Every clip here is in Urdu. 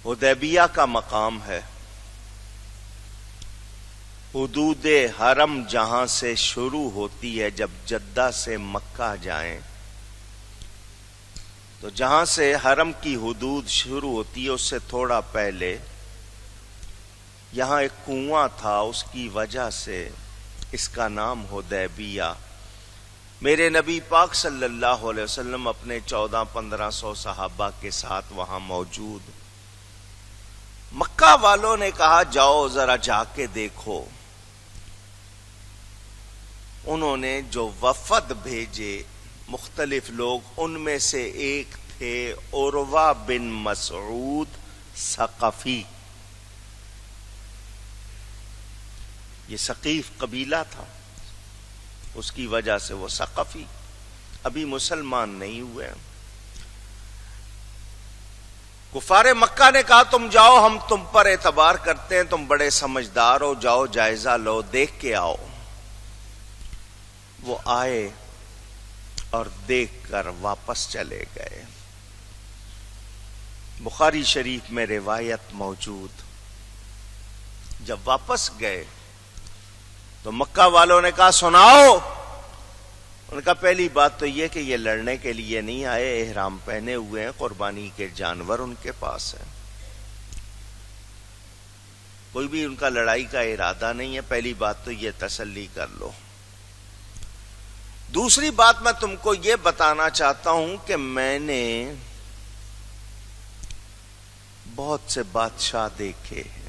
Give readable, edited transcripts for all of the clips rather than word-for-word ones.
حدیبیہ کا مقام ہے، حدود حرم جہاں سے شروع ہوتی ہے، جب جدہ سے مکہ جائیں تو جہاں سے حرم کی حدود شروع ہوتی ہے اس سے تھوڑا پہلے یہاں ایک کنواں تھا، اس کی وجہ سے اس کا نام حدیبیہ۔ میرے نبی پاک صلی اللہ علیہ وسلم اپنے 1400-1500 صحابہ کے ساتھ وہاں موجود۔ مکہ والوں نے کہا جاؤ ذرا جا کے دیکھو۔ انہوں نے جو وفد بھیجے مختلف لوگ، ان میں سے ایک تھے عروہ بن مسعود ثقفی۔ یہ ثقیف قبیلہ تھا، اس کی وجہ سے وہ ثقفی، ابھی مسلمان نہیں ہوئے۔ کفار مکہ نے کہا تم جاؤ، ہم تم پر اعتبار کرتے ہیں، تم بڑے سمجھدار ہو، جاؤ جائزہ لو، دیکھ کے آؤ۔ وہ آئے اور دیکھ کر واپس چلے گئے۔ بخاری شریف میں روایت موجود، جب واپس گئے تو مکہ والوں نے کہا سناؤ۔ ان کا پہلی بات تو یہ کہ یہ لڑنے کے لیے نہیں آئے، احرام پہنے ہوئے ہیں، قربانی کے جانور ان کے پاس ہیں، کوئی بھی ان کا لڑائی کا ارادہ نہیں ہے، پہلی بات تو یہ تسلی کر لو۔ دوسری بات میں تم کو یہ بتانا چاہتا ہوں کہ میں نے بہت سے بادشاہ دیکھے ہیں،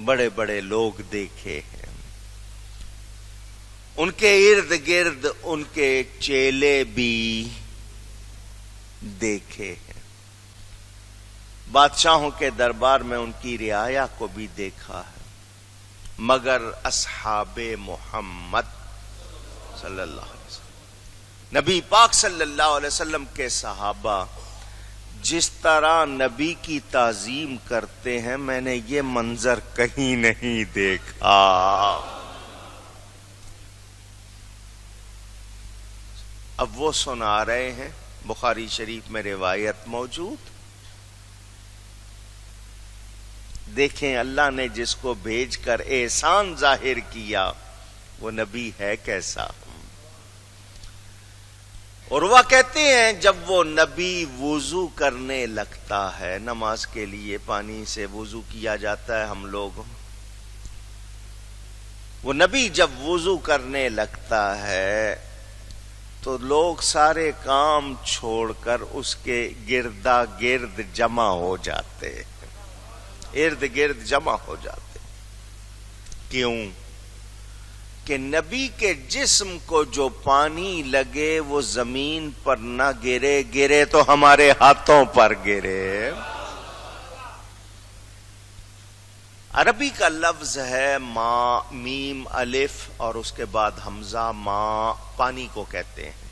بڑے بڑے لوگ دیکھے ہیں، ان کے ارد گرد ان کے چیلے بھی دیکھے ہیں، بادشاہوں کے دربار میں ان کی رعایا کو بھی دیکھا ہے، مگر اصحاب محمد صلی اللہ علیہ وسلم، نبی پاک صلی اللہ علیہ وسلم کے صحابہ جس طرح نبی کی تعظیم کرتے ہیں، میں نے یہ منظر کہیں نہیں دیکھا۔ اب وہ سنا رہے ہیں، بخاری شریف میں روایت موجود۔ دیکھیں اللہ نے جس کو بھیج کر احسان ظاہر کیا وہ نبی ہے کیسا۔ اور وہ کہتے ہیں جب وہ نبی وضو کرنے لگتا ہے، نماز کے لیے پانی سے وضو کیا جاتا ہے ہم لوگ، وہ نبی جب وضو کرنے لگتا ہے تو لوگ سارے کام چھوڑ کر اس کے گردا گرد جمع ہو جاتے، ارد گرد جمع ہو جاتے۔ کیوں؟ کہ نبی کے جسم کو جو پانی لگے وہ زمین پر نہ گرے، گرے تو ہمارے ہاتھوں پر گرے۔ عربی کا لفظ ہے ما، میم الف اور اس کے بعد حمزہ، ما پانی کو کہتے ہیں۔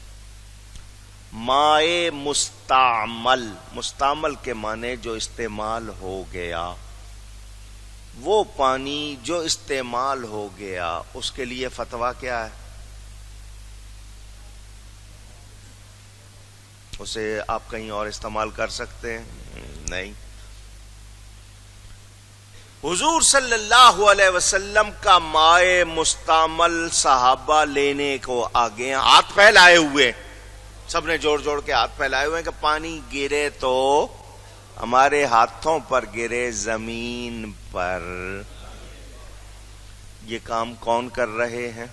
مائے مستعمل، مستعمل کے معنی جو استعمال ہو گیا، وہ پانی جو استعمال ہو گیا اس کے لیے فتویٰ کیا ہے؟ اسے آپ کہیں اور استعمال کر سکتے ہیں؟ نہیں۔ حضور صلی اللہ علیہ وسلم کا مائے مستعمل صحابہ لینے کو آگے ہاتھ پھیلائے ہوئے، سب نے جوڑ جوڑ کے ہاتھ پھیلائے ہوئے کہ پانی گرے تو ہمارے ہاتھوں پر گرے، زمین پر۔ یہ کام کون کر رہے ہیں؟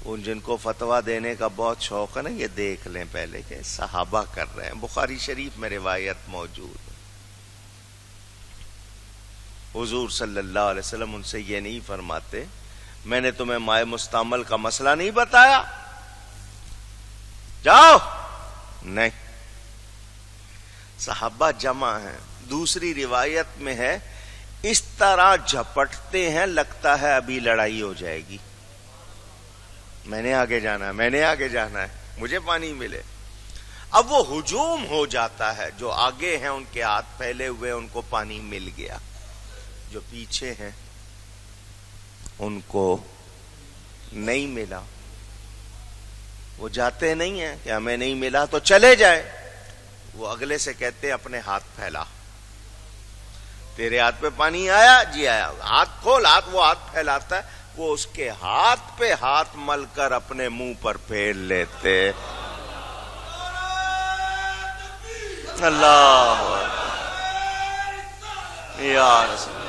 ان جن کو فتویٰ دینے کا بہت شوق ہے نا، یہ دیکھ لیں پہلے کہ صحابہ کر رہے ہیں۔ بخاری شریف میں روایت موجود، حضور صلی اللہ علیہ وسلم ان سے یہ نہیں فرماتے میں نے تمہیں مائے مستعمل کا مسئلہ نہیں بتایا، جاؤ، نہیں، صحابہ جمع ہیں۔ دوسری روایت میں ہے اس طرح جھپٹتے ہیں لگتا ہے ابھی لڑائی ہو جائے گی، میں نے آگے جانا ہے، میں نے آگے جانا ہے، مجھے پانی ملے۔ اب وہ ہجوم ہو جاتا ہے، جو آگے ہیں ان کے ہاتھ پھیلے ہوئے ان کو پانی مل گیا، جو پیچھے ہیں ان کو نہیں ملا۔ وہ جاتے نہیں ہیں کہ ہمیں نہیں ملا تو چلے جائے. وہ اگلے سے کہتے ہیں اپنے ہاتھ پھیلا. تیرے ہاتھ پہ پانی آیا؟ جی آیا. ہاتھ کھول. ہاتھ. وہ ہاتھ پھیلاتا ہے. وہ اس کے ہاتھ پہ ہاتھ مل کر اپنے منہ پر پھیر لیتے. اللہ یا رسول.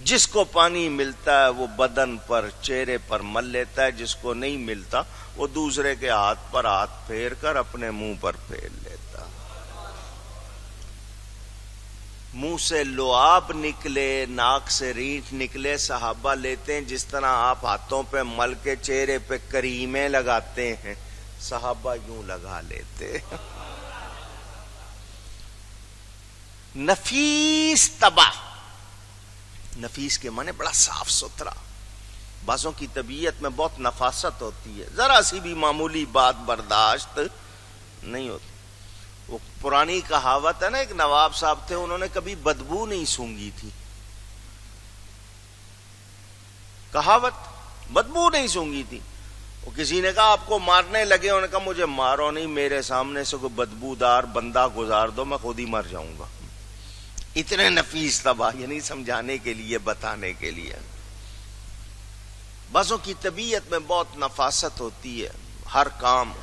جس کو پانی ملتا ہے وہ بدن پر چہرے پر مل لیتا ہے، جس کو نہیں ملتا وہ دوسرے کے ہاتھ پر ہاتھ پھیر کر اپنے منہ پر پھیر لیتا. منہ سے لعاب نکلے، ناک سے رینٹ نکلے، صحابہ لیتے ہیں جس طرح آپ ہاتھوں پہ مل کے چہرے پہ کریمیں لگاتے ہیں، صحابہ یوں لگا لیتے. نفیس طبع. نفیس کے معنی بڑا صاف ستھرا. بعضوں کی طبیعت میں بہت نفاست ہوتی ہے، ذرا سی بھی معمولی بات برداشت نہیں ہوتی. وہ پرانی کہاوت ہے نا، ایک نواب صاحب تھے، انہوں نے کبھی بدبو نہیں سونگی تھی. کہاوت، بدبو نہیں سونگی تھی. وہ کسی نے کہا آپ کو مارنے لگے، انہوں نے کہا مجھے مارو نہیں، میرے سامنے سے کوئی بدبودار بندہ گزار دو، میں خود ہی مر جاؤں گا. اتنے نفیس طبع، یعنی سمجھانے کے لیے، بتانے کے لیے. بعضوں کی طبیعت میں بہت نفاست ہوتی ہے، ہر کام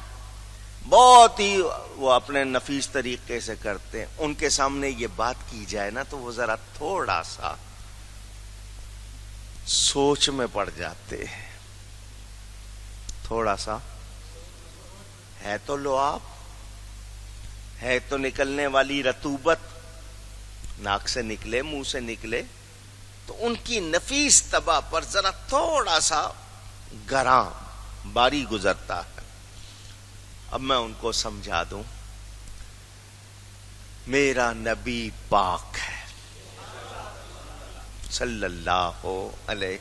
بہت ہی وہ اپنے نفیس طریقے سے کرتے ہیں. ان کے سامنے یہ بات کی جائے نا تو وہ ذرا تھوڑا سا سوچ میں پڑ جاتے ہیں. تھوڑا سا ہے تو لعاب، ہے تو نکلنے والی رطوبت، ناک سے نکلے، منہ سے نکلے، تو ان کی نفیس طبع پر ذرا تھوڑا سا گراں باری گزرتا ہے. اب میں ان کو سمجھا دوں. میرا نبی پاک ہے صلی اللہ علیہ،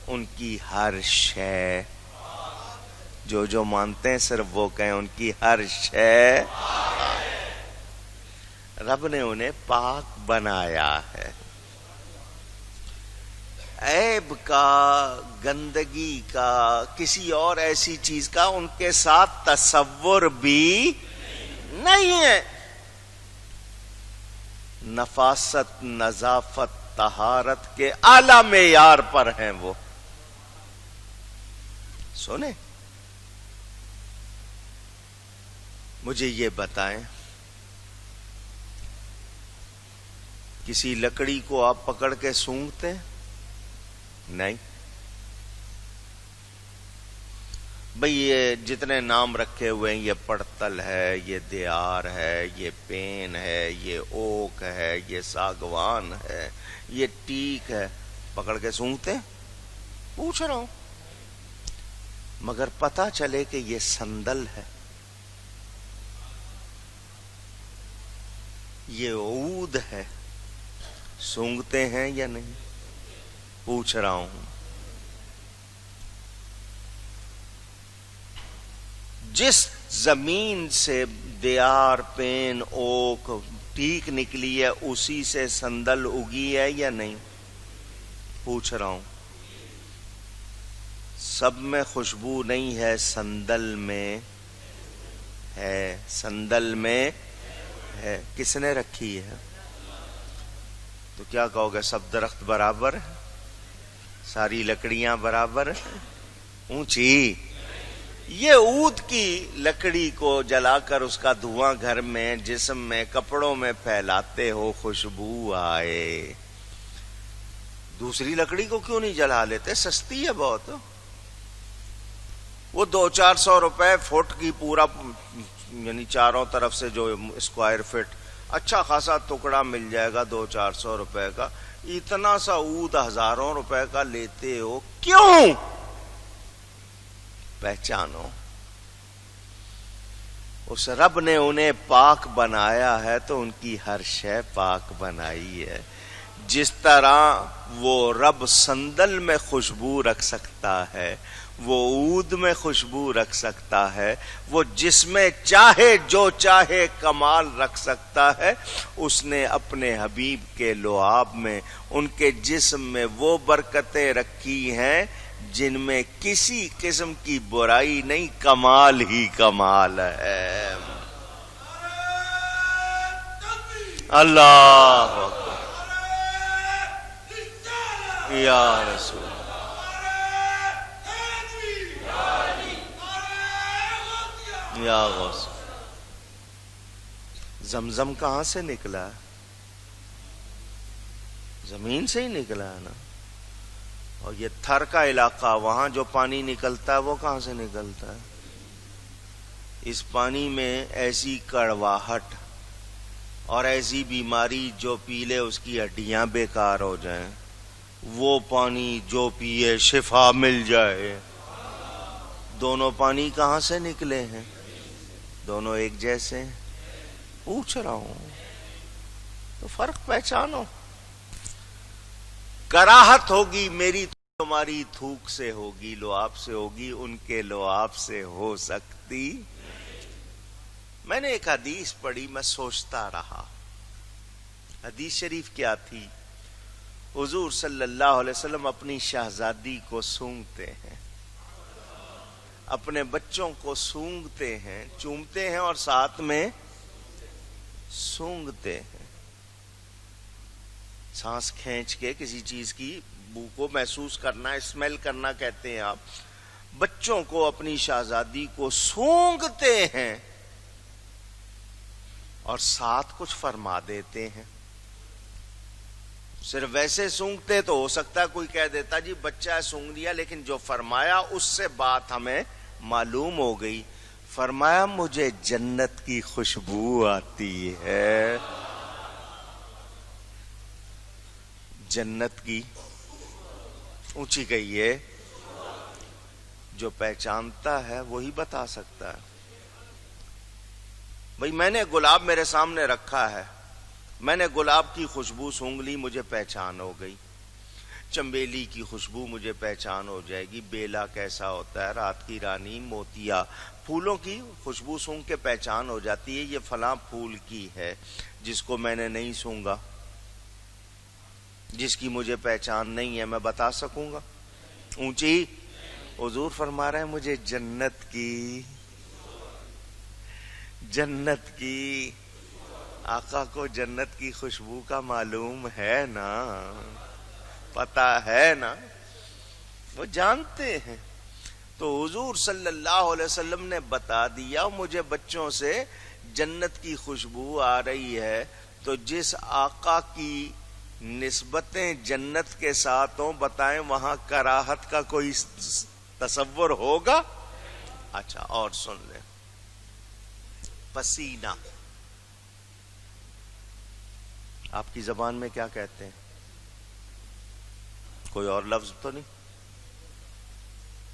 ان کی ہر شے، جو مانتے ہیں صرف وہ کہیں ان کی ہر شے. رب نے انہیں پاک بنایا ہے. عیب کا، گندگی کا، کسی اور ایسی چیز کا ان کے ساتھ تصور بھی نہیں ہے. نفاست، نظافت، طہارت کے اعلی معیار پر ہیں وہ. سنیں، مجھے یہ بتائیں، کسی لکڑی کو آپ پکڑ کے سونگتے نہیں؟ بھئی یہ جتنے نام رکھے ہوئے ہیں، یہ پڑتل ہے، یہ دیار ہے، یہ پین ہے، یہ اوک ہے، یہ ساگوان ہے، یہ ٹیک ہے، پکڑ کے سونگتے؟ پوچھ رہا ہوں. مگر پتا چلے کہ یہ سندل ہے، یہ عود ہے، سونگتے ہیں یا نہیں؟ پوچھ رہا ہوں. جس زمین سے دیار، پین، اوک، ٹیک نکلی ہے اسی سے سندل اگی ہے یا نہیں؟ پوچھ رہا ہوں. سب میں خوشبو نہیں ہے، سندل میں ہے. سندل میں ہے. کس نے رکھی ہے؟ تو کیا کہو گے؟ سب درخت برابر ہیں؟ ساری لکڑیاں برابر ہیں؟ اونچی. یہ عود کی لکڑی کو جلا کر اس کا دھواں گھر میں، جسم میں، کپڑوں میں پھیلاتے ہو، خوشبو آئے. دوسری لکڑی کو کیوں نہیں جلا لیتے؟ سستی ہے بہت. وہ 200-400 روپے فٹ کی، پورا یعنی چاروں طرف سے جو اسکوائر فٹ، اچھا خاصا ٹکڑا مل جائے گا 200-400 روپے کا. اتنا سا عود ہزاروں روپے کا لیتے ہو کیوں؟ پہچانو، اس رب نے انہیں پاک بنایا ہے تو ان کی ہر شے پاک بنائی ہے. جس طرح وہ رب سندل میں خوشبو رکھ سکتا ہے، وہ عود میں خوشبو رکھ سکتا ہے، وہ جس میں چاہے جو چاہے کمال رکھ سکتا ہے، اس نے اپنے حبیب کے لعاب میں، ان کے جسم میں وہ برکتیں رکھی ہیں جن میں کسی قسم کی برائی نہیں، کمال ہی کمال ہے. اللہ اکبر یا رسول. یا غوث. زمزم کہاں سے نکلا؟ زمین سے ہی نکلا ہے نا. اور یہ تھر کا علاقہ، وہاں جو پانی نکلتا ہے وہ کہاں سے نکلتا ہے؟ اس پانی میں ایسی کڑواہٹ اور ایسی بیماری جو پی لے اس کی ہڈیاں بیکار ہو جائیں، وہ پانی جو پیے شفا مل جائے. دونوں پانی کہاں سے نکلے ہیں؟ دونوں ایک جیسے ہیں؟ پوچھ رہا ہوں تو فرق پہچانو. کراہت ہوگی میری تمہاری تھوک سے ہوگی، لعاب سے ہوگی ان کے لعاب سے ہو سکتی. میں نے ایک حدیث پڑھی، میں سوچتا رہا. حدیث شریف کیا تھی؟ حضور صلی اللہ علیہ وسلم اپنی شہزادی کو سونگتے ہیں، اپنے بچوں کو سونگتے ہیں، چومتے ہیں اور ساتھ میں سونگتے ہیں. سانس کھینچ کے کسی چیز کی بو کو محسوس کرنا، اسمیل کرنا کہتے ہیں آپ. بچوں کو، اپنی شہزادی کو سونگتے ہیں اور ساتھ کچھ فرما دیتے ہیں. صرف ویسے سونگتے تو ہو سکتا ہے کوئی کہہ دیتا جی بچہ ہے سونگ دیا، لیکن جو فرمایا اس سے بات ہمیں معلوم ہو گئی. فرمایا مجھے جنت کی خوشبو آتی ہے. جنت کی اونچی کہیے، جو پہچانتا ہے وہی بتا سکتا ہے. بھئی میں نے گلاب میرے سامنے رکھا ہے، میں نے گلاب کی خوشبو سونگ لی، مجھے پہچان ہو گئی. چنبیلی کی خوشبو مجھے پہچان ہو جائے گی. بیلا کیسا ہوتا ہے، رات کی رانی، موتیا، پھولوں کی خوشبو سونگ کے پہچان ہو جاتی ہے یہ فلاں پھول کی ہے. جس کو میں نے نہیں سونگا، جس کی مجھے پہچان نہیں ہے، میں بتا سکوں گا؟ اونچی. حضور فرما رہے ہیں مجھے جنت کی، جنت کی. آقا کو جنت کی خوشبو کا معلوم ہے نا، پتہ ہے نا، وہ جانتے ہیں. تو حضور صلی اللہ علیہ وسلم نے بتا دیا مجھے بچوں سے جنت کی خوشبو آ رہی ہے. تو جس آقا کی نسبتیں جنت کے ساتھ ہوں، بتائیں وہاں کراہت کا کوئی تصور ہوگا؟ اچھا اور سن لیں. پسینہ آپ کی زبان میں کیا کہتے ہیں؟ کوئی اور لفظ تو نہیں؟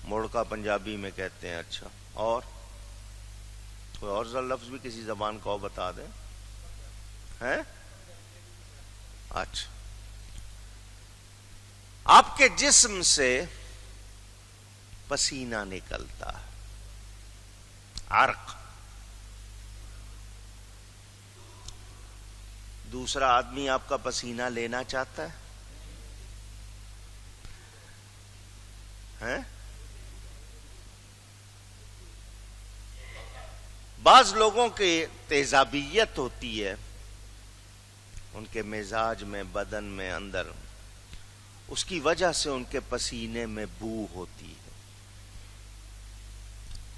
مڑکا پنجابی میں کہتے ہیں. اچھا اور کوئی اور لفظ بھی کسی زبان کو بتا دیں. ہیں؟ اچھا. آپ کے جسم سے پسینہ نکلتا ہے، عرق. دوسرا آدمی آپ کا پسینہ لینا چاہتا ہے؟ ہیں؟ بعض لوگوں کی تیزابیت ہوتی ہے، ان کے مزاج میں، بدن میں، اندر، اس کی وجہ سے ان کے پسینے میں بو ہوتی ہے.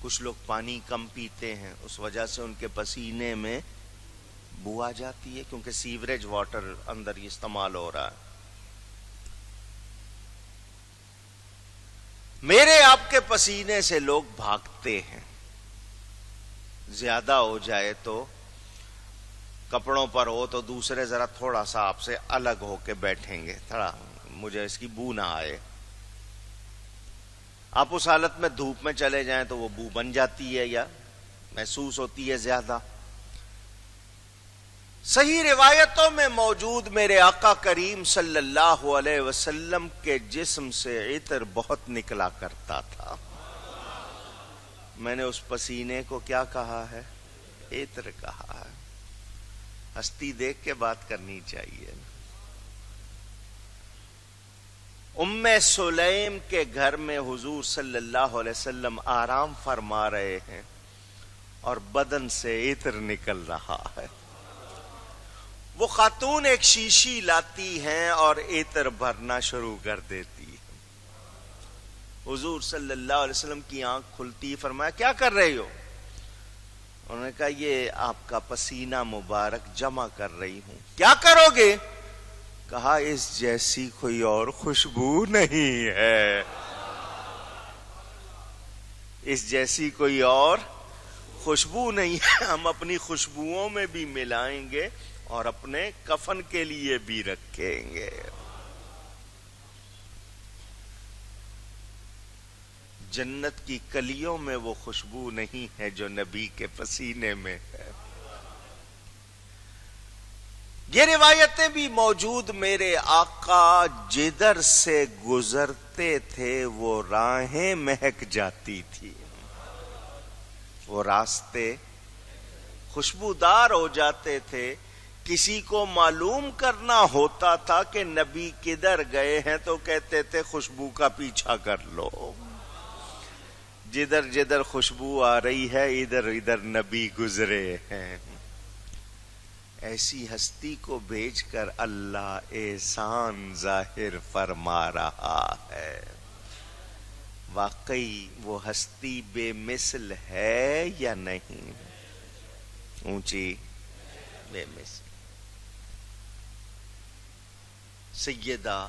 کچھ لوگ پانی کم پیتے ہیں، اس وجہ سے ان کے پسینے میں بو آ جاتی ہے، کیونکہ سیوریج واٹر اندر استعمال ہو رہا ہے. میرے آپ کے پسینے سے لوگ بھاگتے ہیں. زیادہ ہو جائے تو کپڑوں پر ہو تو دوسرے ذرا تھوڑا سا آپ سے الگ ہو کے بیٹھیں گے، تھوڑا مجھے اس کی بو نہ آئے. آپ اس حالت میں دھوپ میں چلے جائیں تو وہ بو بن جاتی ہے یا محسوس ہوتی ہے زیادہ. صحیح روایتوں میں موجود میرے آقا کریم صلی اللہ علیہ وسلم کے جسم سے عطر بہت نکلا کرتا تھا. میں نے اس پسینے کو کیا کہا ہے؟ عطر کہا ہے. ہستی دیکھ کے بات کرنی چاہیے. ام سلیم کے گھر میں حضور صلی اللہ علیہ وسلم آرام فرما رہے ہیں اور بدن سے عطر نکل رہا ہے. وہ خاتون ایک شیشی لاتی ہیں اور عطر بھرنا شروع کر دیتی ہے. حضور صلی اللہ علیہ وسلم کی آنکھ کھلتی، فرمایا کیا کر رہی ہو؟ انہوں نے کہا یہ آپ کا پسینہ مبارک جمع کر رہی ہوں. کیا کرو گے؟ کہا اس جیسی کوئی اور خوشبو نہیں ہے، اس جیسی کوئی اور خوشبو نہیں ہے، ہم اپنی خوشبوؤں میں بھی ملائیں گے اور اپنے کفن کے لیے بھی رکھیں گے. جنت کی کلیوں میں وہ خوشبو نہیں ہے جو نبی کے پسینے میں ہے. یہ روایتیں بھی موجود. میرے آقا جدھر سے گزرتے تھے وہ راہیں مہک جاتی تھی، وہ راستے خوشبودار ہو جاتے تھے. کسی کو معلوم کرنا ہوتا تھا کہ نبی کدھر گئے ہیں تو کہتے تھے خوشبو کا پیچھا کر لو، جدھر جدھر خوشبو آ رہی ہے ادھر ادھر نبی گزرے ہیں. ایسی ہستی کو بھیج کر اللہ احسان ظاہر فرما رہا ہے. واقعی وہ ہستی بے مثل ہے یا نہیں؟ اونچی بے مثل. سیدہ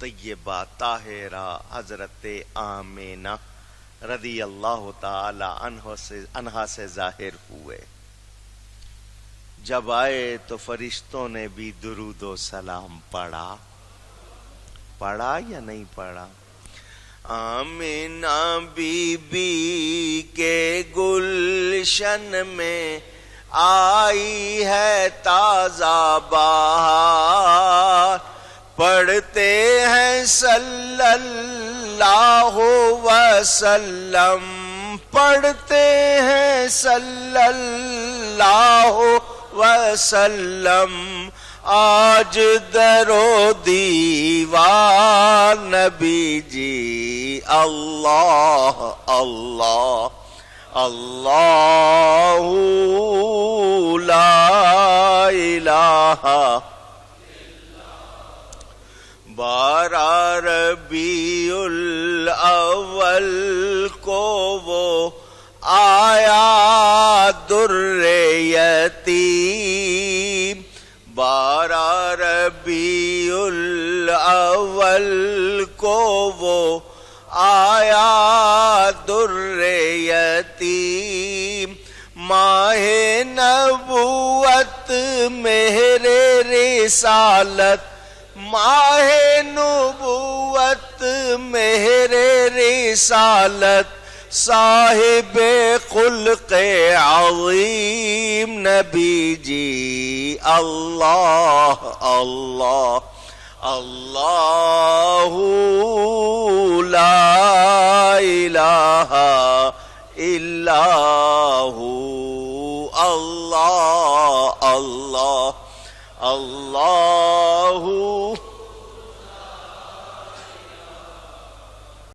طیبہ طاہرہ حضرت آمینہ رضی اللہ تعالی عنہا سے ظاہر ہوئے. جب آئے تو فرشتوں نے بھی درود و سلام پڑھا. پڑھا یا نہیں پڑھا؟ آمینہ بی بی کے گلشن میں آئی ہے تازہ بہار، پڑھتے ہیں صلی اللہ وسلم، پڑھتے ہیں صلی اللہ وسلم. آج در و دیوار نبی جی اللہ اللہ اللہ لا الہ. 12 ربیع الاول کو وہ آیا در یتیم، 12 ربیع الاول کو وہ آیا در یتیم. ماہ نبوت مہر رسالت، ماہ نبوت مہر رسالت، صاحب خلق عظیم نبی جی اللہ اللہ اللہ لا الہ الا ہو. اللہ اللہ اللہ